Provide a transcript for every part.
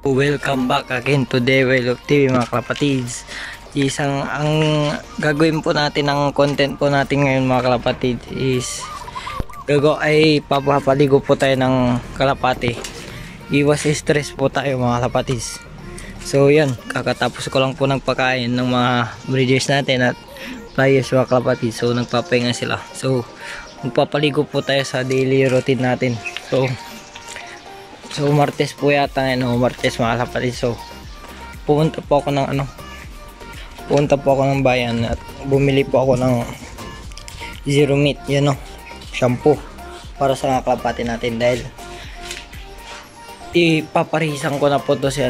Welcome back again to Develop TV mga kalapatids. Ang gagawin po natin, ang content po natin ngayon mga kalapatids is papapaligo po tayo ng kalapati. Iwas stress po tayo mga kalapatids. So yan, kakatapos ko lang po ng pagkain ng mga breeders natin at flyers mga kalapatids. So nagpapahinga sila. So magpapaligo po tayo sa daily routine natin. So Martes po yata ngayon, Martes mga kalapatids. So pumunta po ako ng bayan at bumili po ako ng zero meat, shampoo para sa kalapati natin, dahil ipaparisan ko na po to si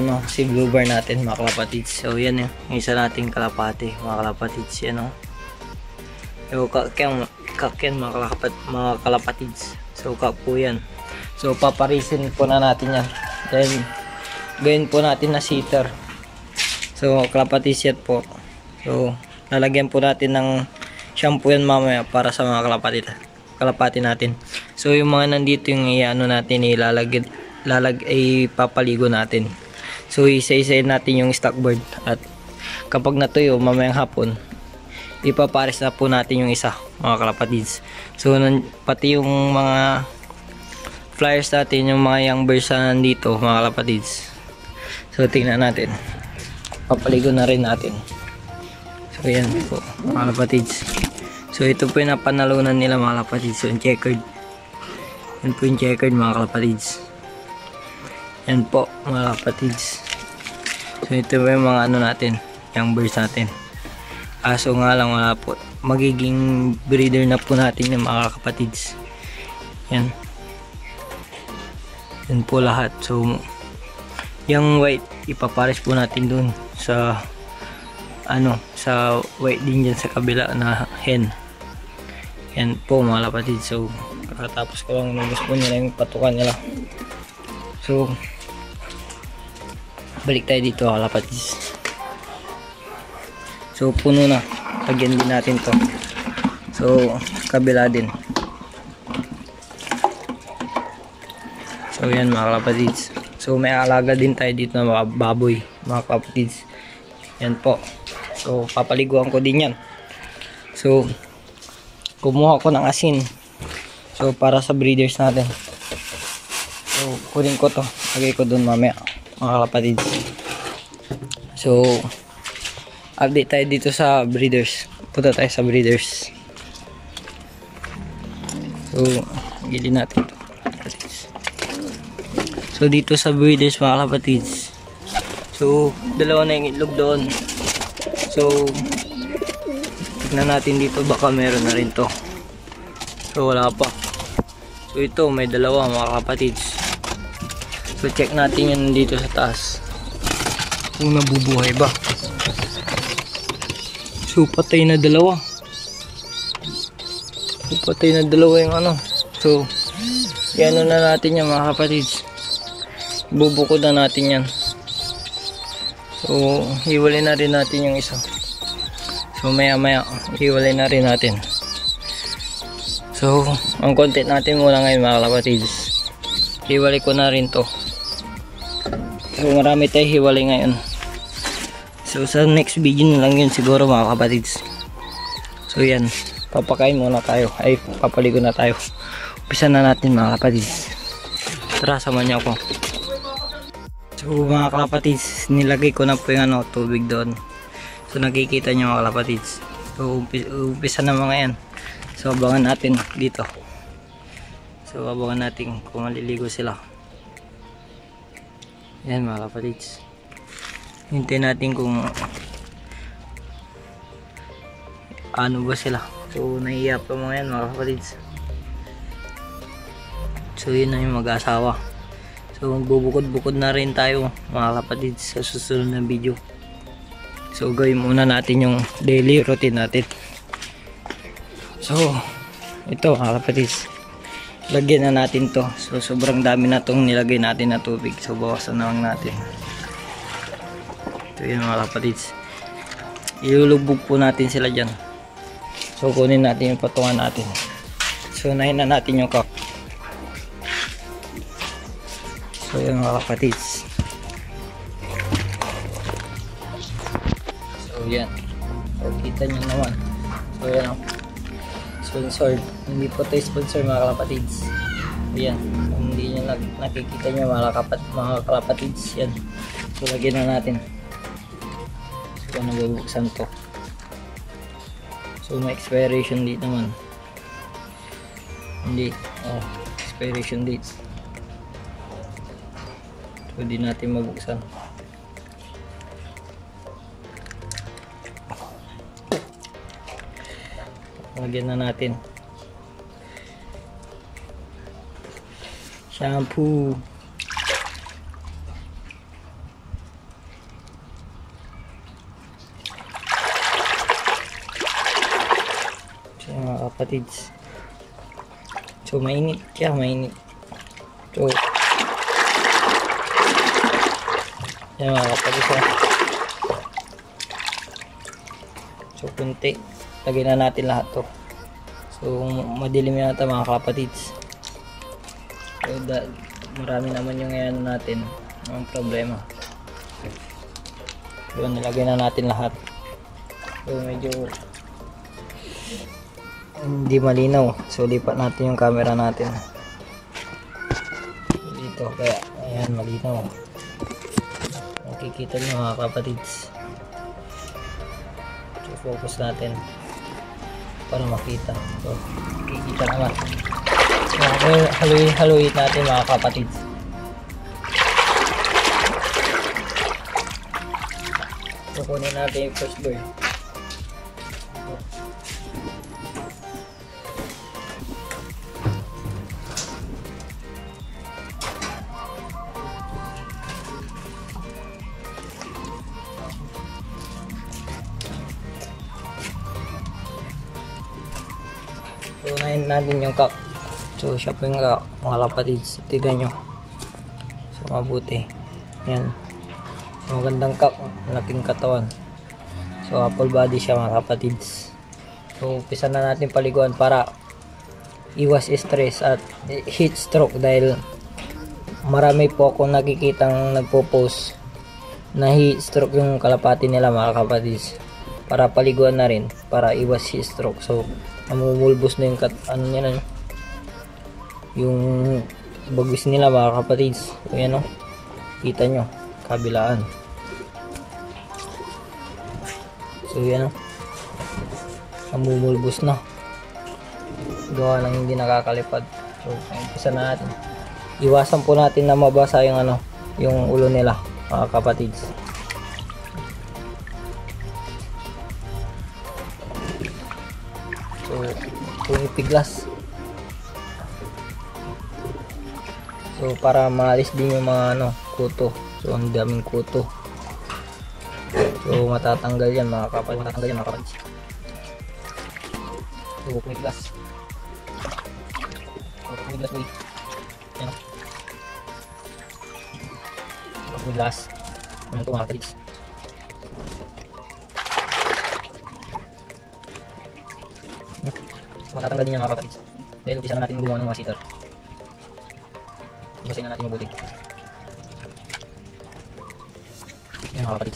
Bluebird natin mga kalapatids. So yan yung isa nating kalapati mga kalapatids, yung kakyan mga kalapatids. So po yan. So paparisin po na natin yan, then gawin po natin na sitter. So kalapatids yan po. So lalagyan po natin ng shampoo yan mamaya para sa mga kalapati natin. So yung mga nandito yung natin papaligo natin. So isa-isayin natin yung stock bird, at kapag natuyo mamayang hapon ipapares na po natin yung isa mga kalapatids. So pati yung mga flyers natin, yung mga young birds na nandito mga kalapatids. So tingnan natin, papaligo na rin natin. So yan po mga kalapatids. So ito po yung napanalunan nila mga kalapatids. So yung checkered, yan po yung checkered mga kalapatids. Yan po mga kalapatids. So ito po yung mga natin, young birds natin. Aso nga lang wala po, magiging breeder na po natin yung mga kalapatids. Yan po lahat. So yung white ipapares po natin dun sa sa white din dyan sa kabila na hen. Yan po mga kalapatids. So kakatapos ko lang nubos po nila yung patukan nila. So balik tayo dito mga kalapatids. So puno na, lagyan din natin to. So kabila din. So yan mga kalapatids. So may alaga din tayo dito na mga baboy mga kalapatids. Yan po. So papaliguan ko din yan. So kumuha ko ng asin. So para sa breeders natin. So kunin ko to, lagay ko dun mamaya mga kalapatids. So update tayo dito sa breeders. Punta tayo sa breeders. So gilin natin to. So dito sa breeders mga kalapatids, so dalawa na yung itlog doon. So tignan natin dito, baka meron na rin to. So wala pa. So ito may dalawa mga kalapatids. So check natin yun dito sa taas kung nabubuhay ba. So patay na dalawa. Yung So yan na natin yan mga kalapatids. Bubukod na natin yan. So hiwalay na rin natin yung isa. So maya hiwalay na rin natin. So ang content natin muna ngayon mga kalapatids, hiwalay ko na rin to. So marami tayong hiwalay ngayon. So sa next video na lang yun siguro mga kalapatids. So yan, papakain muna tayo, papaligo na tayo. Umpisa na natin mga kalapatids. Tara, samahan niyo ako. So mga kalapatids, nilagay ko na po yung tubig doon. So nakikita nyo mga kalapatids. So umpisa na mga yan. So abangan natin dito. So abangan natin kung maliligo sila. Yan mga kalapatids. Hintayin natin kung ano ba sila. So nahiya pa mga yan mga kalapatids. So yun na yung mag-asawa. So magbubukod-bukod na rin tayo mga kalapatids sa susunod na video. So gawin muna natin yung daily routine natin. So ito mga kalapatids, lagyan na natin to. So sobrang dami na tong nilagay natin na tubig. So bawasan na lang natin. Ito yun mga kalapatids. Ilulubog po natin sila dyan. So kunin natin yung patungan natin. So unahin na natin yung cock. So yun mga kapatids, So yan. So kita nyo naman. So yan o. Sponsored. Hindi po tayo sponsor mga kalapatids. Ayan. Kung hindi nyo nakikita nyo mga kalapatids. Yan. So lagyan na natin. So nabubuksan to. So may expiration date naman. Hindi. Oh, expiration date. So di natin mabuksan. Lagyan na natin shampoo. So mga kapatids, so mainit siya, mainit. So yan mga kapatids, so kunti. Lagyan na natin lahat to. So madilim yata mga kapatids. So marami naman yung ngayon natin. Ang problema. So nilagay na natin lahat. So medyo hindi malinaw. So lipat natin yung camera natin dito. Kaya ayan, malinaw. Nakikita nyo mga kapatids. So focus natin para makita. So, kikita naman. So, haluin natin mga kapatids. Kukunin natin yung first bird. So, unahin natin yung cock. So, siya po yung cock, mga kapatids. Tignan nyo. So, mabuti. Yan. So, magandang cock. Malaking katawan. So, apple body siya mga kapatids. So, umpisa na natin paliguan para iwas stress at heat stroke dahil marami po akong nakikitang nagpo-post na heat stroke yung kalapati nila mga kapatids. Para paliguan na rin para iwas heat stroke. So, namumulbos na yung ano niya na yung bagwis nila mga kapatids. So yan o, kita nyo kabilaan. So yan o, namumulbos na, gawa lang hindi nakakalipad. So umpisa na natin. Iwasan po natin na mabasa yung ano, yung ulo nila mga kapatids. So, kung ipiglas. So, para maalis din yung mga ano, kuto. So, ang daming kuto. So, matatanggal yan mga kapatid. So, kung ipiglas. So, kung ipiglas mo yan. Kung ipiglas. Ano ito mga kapatid? Matatanggal din yan mga kapatid. Dahil umpisa na natin gumawa ng mga sitter. Basahin na natin mabuti. Yan mga kapatid.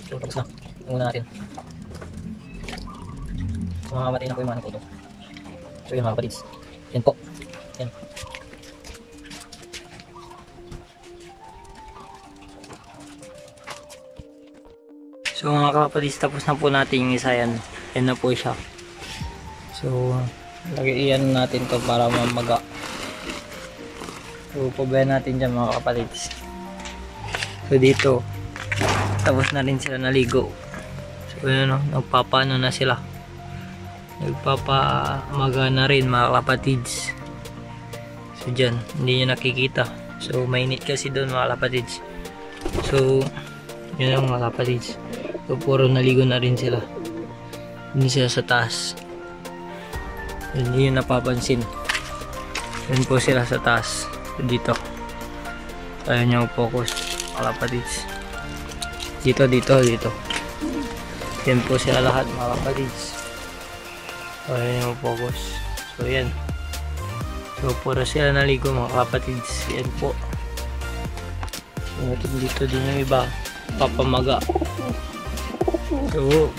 So tapos na. Muna natin. So mamamatay na po yung mga nagputo. So yan mga kapatid. Yan po. Yan. So mga kapatid, tapos na po natin yung isa yan. Yan na po siya. So, lagyan natin to para mamaga. So, pabayan natin dyan mga kapatids. So, dito, tapos na rin sila naligo. So, yun o, nagpapano na sila. Nagpapamaga na rin mga kapatids. So, dyan, hindi nyo nakikita. So, mainit kasi doon mga kapatids. So, yun ang mga kapatids. So, puro naligo na rin sila. Hindi sila sa taas. Hindi yun napapansin. Yun po sila sa taas. Dito. Ayaw nyo focus. Mga kapatids. Dito. Yan po sila lahat mga kapatids. Ayaw nyo focus. So yan. So puro sila naligo mga kapatids. Yan po. So dito din yung iba. Papamaga. So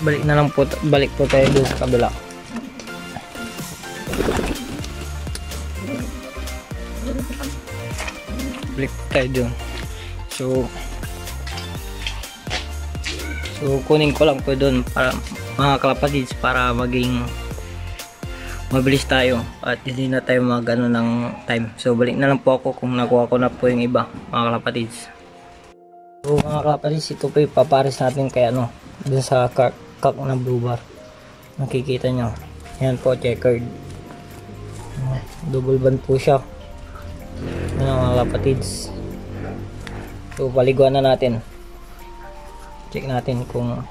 balik po tayo dun sa kabila. Balik tayo dun. So kunin ko lang po dun para mga kalapatids, para maging mabilis tayo at hindi na tayo magano ng time. So balik na lang po ako kung nakuha ko na po yung iba, mga kalapatids. So mga kalapatids, ito po ipapares natin kay ano, dun sa cock na blue bar. Nakikita nyo, yan po, checkered. Double band po siya. Yan mga kalapatids. So paliguan na natin. Check natin kung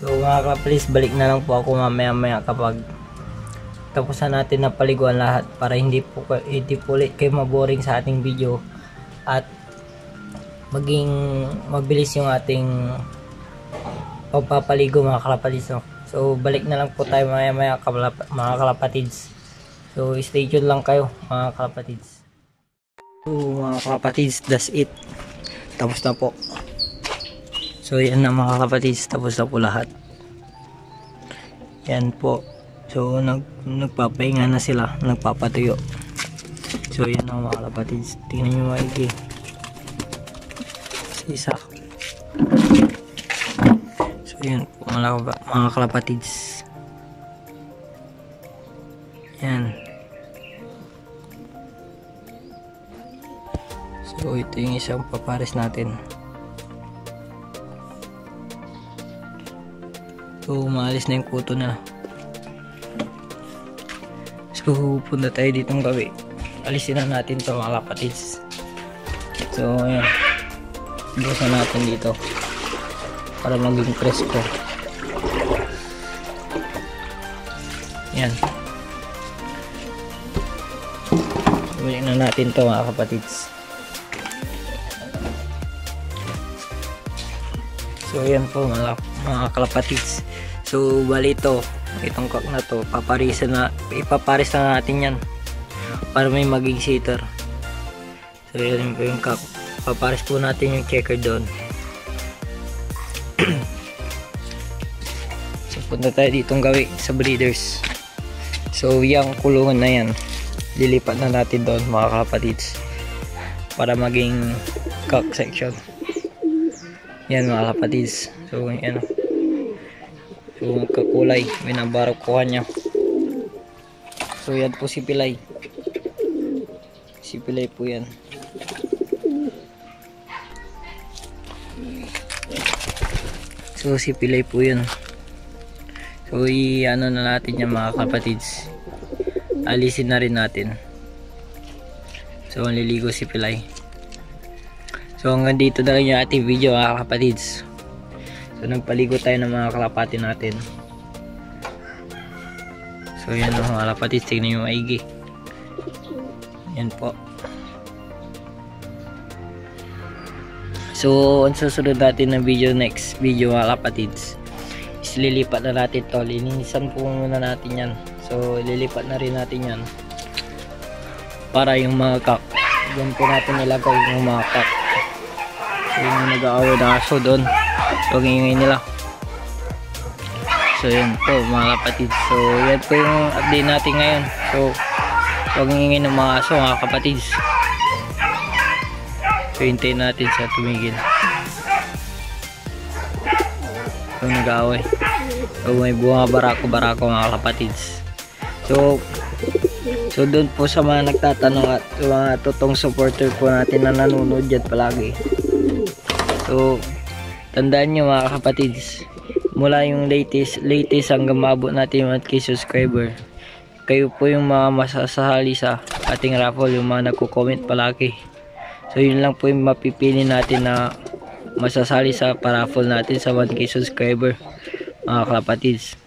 so mga ka-please, balik na lang po ako mamaya kapag tapos na natin na paliguan lahat, para hindi po ulit kayo maboring sa ating video at maging mabilis yung ating pagpapaligo mga kalapatids, no? So balik na lang po tayo mamaya mga kalapatids. So stay tuned lang kayo mga kalapatids. So mga kalapatids, that's it. Tapos na po. So yan na mga kalapatids, tapos na po lahat. Yan po. So nagpapahinga na sila, nagpapatuyo. So yan na mga kalapatids, tingnan nyo maigi. Isa. So yan po mga kalapatids. Yan. So ito yung isang papares natin. So maalis na yung kuto na. So punta tayo ditong gabi. Alisin na natin ito mga kalapatids. So ayan, bukasan natin dito para maging presko. Yan. Balik na natin ito mga kapatids. So ayan po mga kalapatids. So bali itong cock na to, ipaparis na natin yan para may maging sitter. So yan po yung cock. Paparis po natin yung checker doon. So punta tayo ditong gawi sa breeders. So yung kulungan na yan, lilipat na natin doon mga kalapatids para maging cock section. Yan mga kalapatids. So yan. So magkakulay, binabarokuhan niya. So yan po si Pilay. Si Pilay po yan. So si Pilay po yun. So i-ano na natin yan mga kapatids. Alisin na rin natin. So naliligo si Pilay. So hanggang dito na lang yung ating video mga kapatids. So nagpaligo tayo ng mga kalapati natin. So yan mga kalapatids, tignan yung maigi. Yan po. So ang susunod natin na video, next video mga kalapatids, is lilipat na natin to. Linisan po muna natin yan. So lilipat na rin natin yan para yung mga kak, doon po natin nilagay yung mga kak. So yung nag-aaway na aso doon, so ngingay nila. So yan po mga kapatids. So yan po yung update natin ngayon. So huwag ngingay ng mga aso mga kapatids. So hintayin natin sa tumigil. So nag-aaway. So may bunga barako mga kalapatids. So doon po sa mga nagtatanong at mga totoong supporter po natin na nanonood dyan palagi. So tandaan nyo mga kapatids, mula yung latest hanggang maabot natin yung 1K subscriber, kayo po yung mga masasali sa ating raffle, yung mga nagko-comment palagi. So yun lang po yung mapipili natin na masasali sa paraffle natin sa 1K subscriber mga kapatids.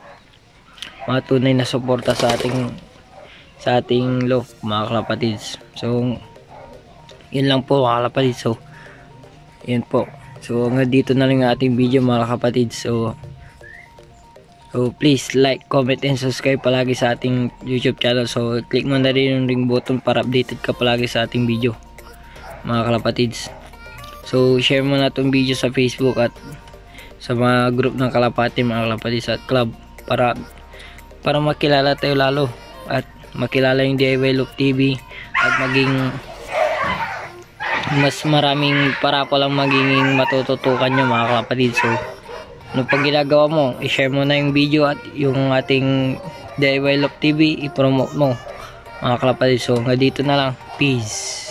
Mga tunay na suporta sa ating loob mga kapatids. So yun lang po mga kapatids. So yun po. So hanggang dito na lang yung ating video mga kapatids. So please like, comment, and subscribe palagi sa ating YouTube channel. So click mo na rin yung ring button para updated ka palagi sa ating video mga kalapatids. So share mo na itong video sa Facebook at sa mga group ng kalapati mga kalapatids at club para makilala tayo lalo at makilala yung DIY Loop TV at maging mas maraming para pa lang magiging matututukan nyo mga kalapatids. So pag ginagawa mo, i-share mo na yung video at yung ating DIY Loop TV i-promote mo mga kalapatids. So hanggang dito na lang, peace.